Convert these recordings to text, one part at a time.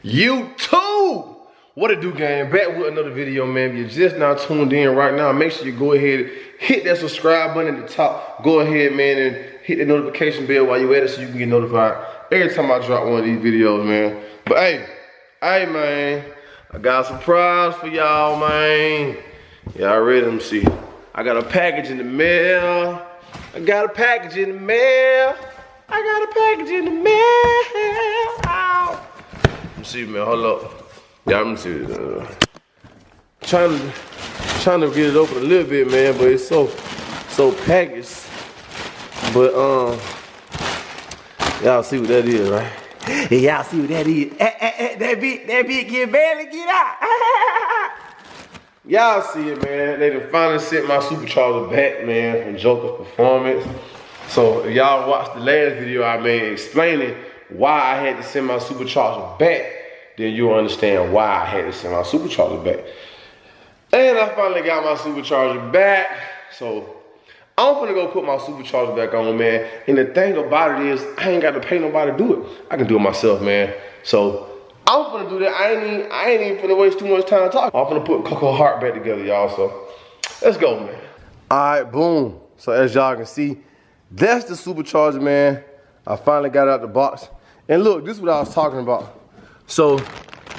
YouTube! What it do, gang? Back with another video, man. If you're just now tuned in right now, make sure you go ahead, hit that subscribe button at the top. Go ahead, man, and hit the notification bell while you're at it so you can get notified every time I drop one of these videos, man. But hey, man, I got a surprise for y'all, man. Y'all ready? Let me see. I got a package in the mail. Let me see, man. Hold up. Y'all, let me see. Trying to get it open a little bit, man, but it's so packaged. But y'all see what that is, right? Yeah, y'all see what that is. That bit can barely get out. Y'all see it, man. They done finally sent my Supercharger back, man, from Jokerz Performance. So if y'all watched the last video I made explaining why I had to send my Supercharger back, then you'll understand why I had to send my Supercharger back. And I finally got my Supercharger back. So I'm gonna go put my Supercharger back on, man. And the thing about it is, I ain't got to pay nobody to do it. I can do it myself, man. So I'm gonna do that. I ain't even finna waste too much time talking. I'm gonna put Coco Heart back together, y'all. So let's go, man. All right, boom. So as y'all can see, that's the Supercharger, man. I finally got it out the box. And look, this is what I was talking about. So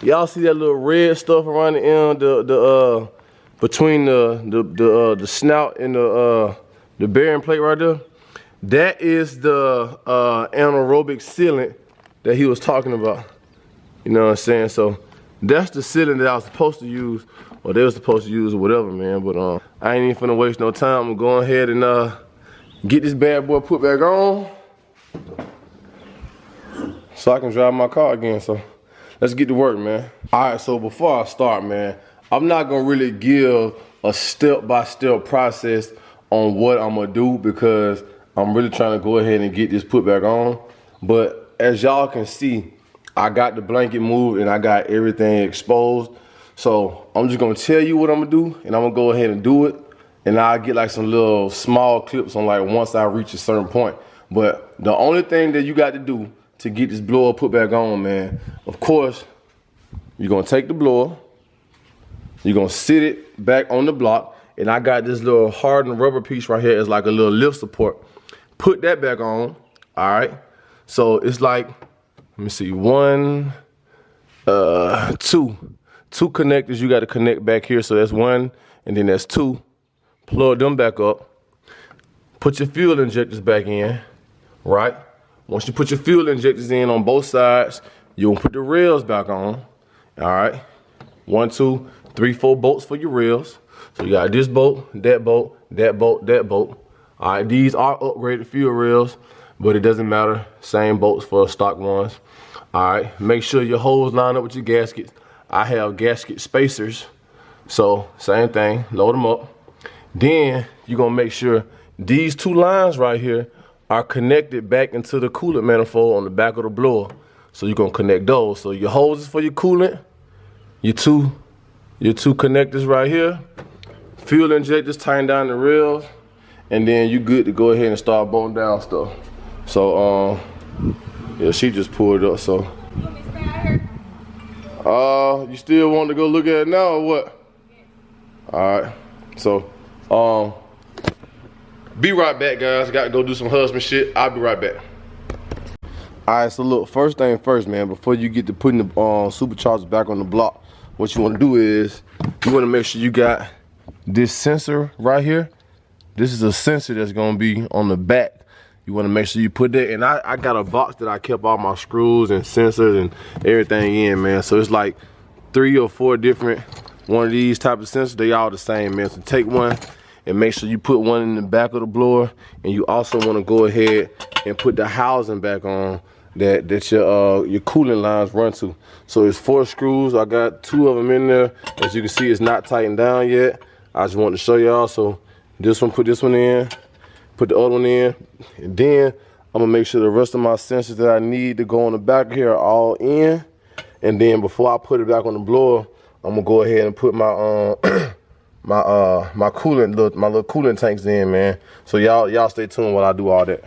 y'all see that little red stuff around the end, between the snout and the bearing plate right there? That is the anaerobic sealant that he was talking about. You know what I'm saying? So that's the sealant that I was supposed to use, or they were supposed to use, or whatever, man. But I ain't even finna waste no time. I'm going ahead and get this bad boy put back on so I can drive my car again. So let's get to work, man. All right, so before I start, man, I'm not gonna really give a step-by-step process on what I'm gonna do because I'm really trying to go ahead and get this put back on. But as y'all can see, I got the blanket moved and I got everything exposed. So I'm just gonna tell you what I'm gonna do, and I'm gonna go ahead and do it. And I'll get like some little small clips on like once I reach a certain point. But the only thing that you got to do to get this blower put back on, man, of course, you're gonna take the blower, you're gonna sit it back on the block, and I got this little hardened rubber piece right here as like a little lift support. Put that back on, all right? So it's like, let me see, two connectors you gotta connect back here. So that's one, and then that's two. Plug them back up. Put your fuel injectors back in, right? Once you put your fuel injectors in on both sides, you'll put the rails back on, all right? 1, 2, 3, 4 bolts for your rails. So you got this bolt, that bolt, that bolt, that bolt. All right, these are upgraded fuel rails, but it doesn't matter. Same bolts for stock ones. All right, make sure your holes line up with your gaskets. I have gasket spacers, so same thing, load them up. Then you're gonna make sure these two lines right here are connected back into the coolant manifold on the back of the blower. So you're gonna connect those. So your hoses for your coolant, your two connectors right here, fuel injectors, tighten down the rails, and then you good to go ahead and start bolting down stuff. So yeah, she just pulled up. So You want me to stay out here? you still want to go look at it now or what? Yeah. All right. So be right back, guys. Got to go do some husband shit. I'll be right back. All right, so look, first thing first, man, before you get to putting the Supercharger back on the block, what you want to do is you want to make sure you got this sensor right here. This is a sensor that's going to be on the back. You want to make sure you put that, and I got a box that I kept all my screws and sensors and everything in, man. So it's like 3 or 4 different one of these type of sensors. They all the same, man. So take one and make sure you put one in the back of the blower, and you also want to go ahead and put the housing back on that your coolant lines run to. So it's 4 screws. I got 2 of them in there. As you can see, it's not tightened down yet. I just wanted to show y'all. So this one, put this one in, put the other one in, and then I'm gonna make sure the rest of my sensors that I need to go on the back here are all in. And then before I put it back on the blower, I'm gonna go ahead and put my my little coolant tanks in, man. So y'all stay tuned while I do all that.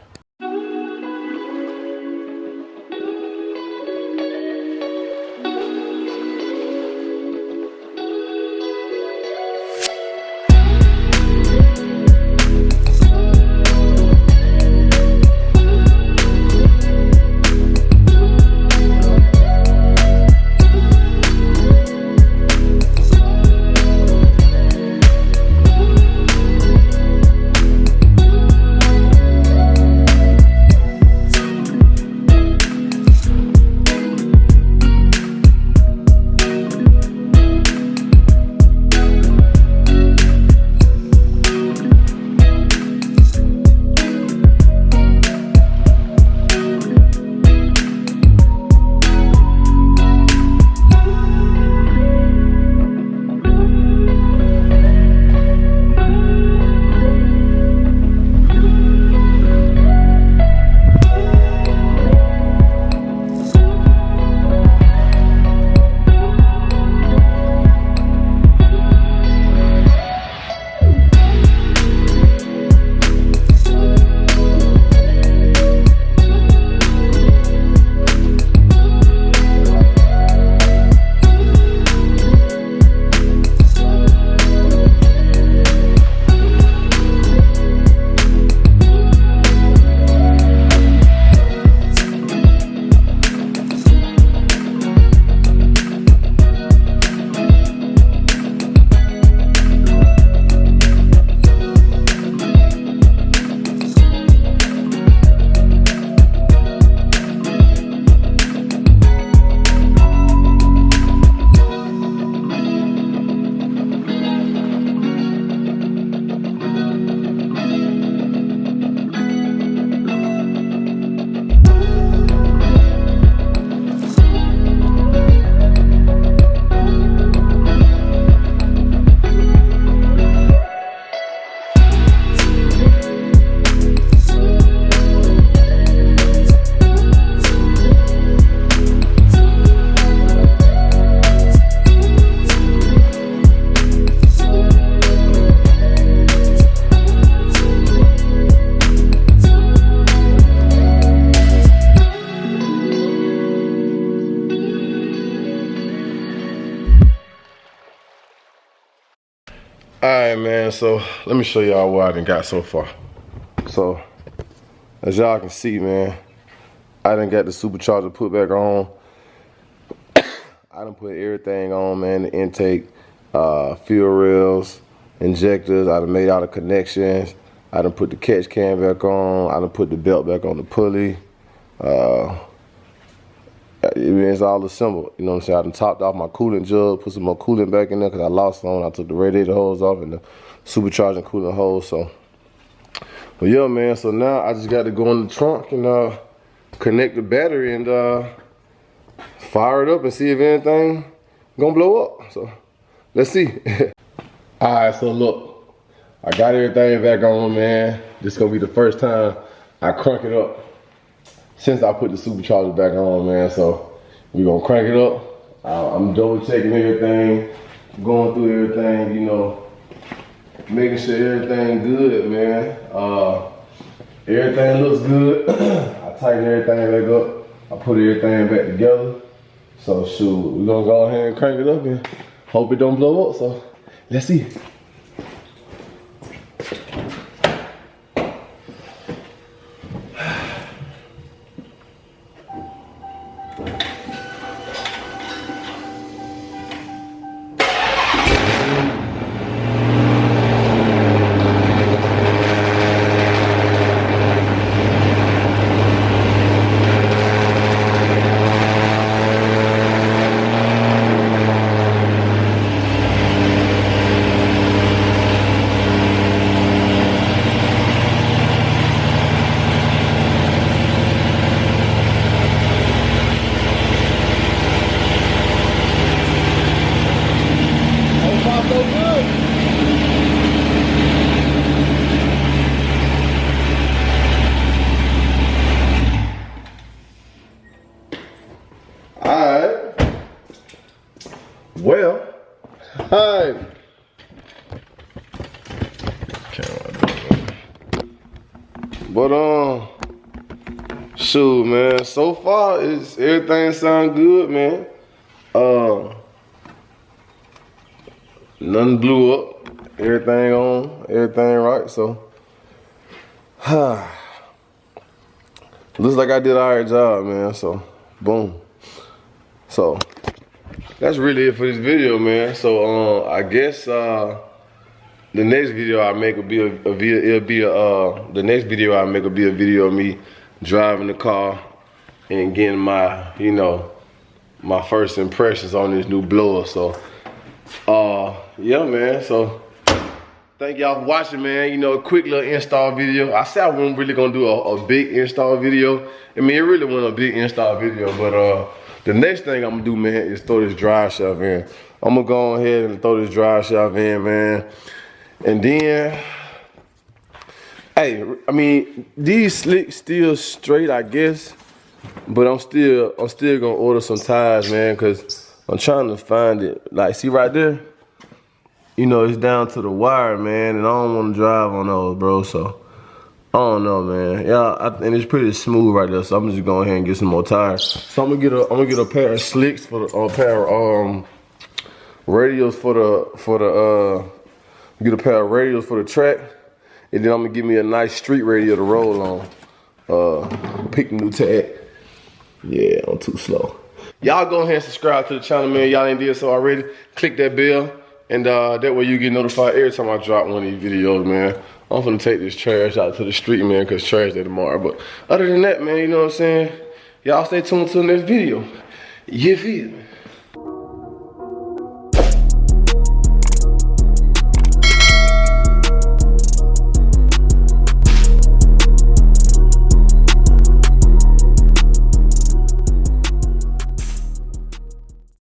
Alright, man, so let me show y'all what I done got so far. So, as y'all can see, man, I done got the supercharger put back on. I done put everything on, man, the intake, fuel rails, injectors. I done made all the connections. I done put the catch can back on. I done put the belt back on the pulley. It's all assembled, you know what I'm saying? I done topped off my coolant jug, put some more coolant back in there because I lost some. I took the radiator hose off and the supercharging coolant hose, so. But yeah, man, so now I just got to go in the trunk and connect the battery and fire it up and see if anything gonna blow up. So, let's see. All right, so look, I got everything back on, man. This is gonna be the first time I crank it up since I put the supercharger back on, man. So we're gonna crank it up. I'm double checking everything, going through everything, you know, making sure everything good, man. Everything looks good. I tighten everything back up. I put everything back together. So shoot, we're gonna go ahead and crank it up and hope it don't blow up. So let's see. Well, hi. But shoot, man. So far, everything sound good, man. Nothing blew up. Everything on. Everything right. So, looks like I did an alright job, man. So, boom. So. That's really it for this video, man. So I guess the next video I make will be a video of me driving the car and getting my, you know, my first impressions on this new blower. So yeah, man. So thank y'all for watching, man. You know, a quick little install video. I said I wasn't really gonna do a big install video. I mean, it really wasn't a big install video, but the next thing I'm gonna do, man, is throw this drive shaft in. I'm gonna go ahead and throw this drive shaft in, man. And then, hey, I mean, these slicks still straight, I guess, but I'm still gonna order some tires, man, cause I'm trying to find it. Like, see right there? You know, it's down to the wire, man, and I don't wanna drive on those, bro, so. I don't know, man. Yeah, and it's pretty smooth right there, so I'm just going ahead and get some more tires. So I'm gonna get a pair of slicks for the a pair of radials for the get a pair of radials for the track, and then I'm gonna give me a nice street radio to roll on. Pick the new tag. Yeah, I'm too slow. Y'all go ahead and subscribe to the channel, man. Y'all ain't did so already. Click that bell, and that way you get notified every time I drop one of these videos, man. I'm finna take this trash out to the street, man, cause trash day tomorrow. But other than that, man, you know what I'm saying? Y'all stay tuned to the next video. You feel me?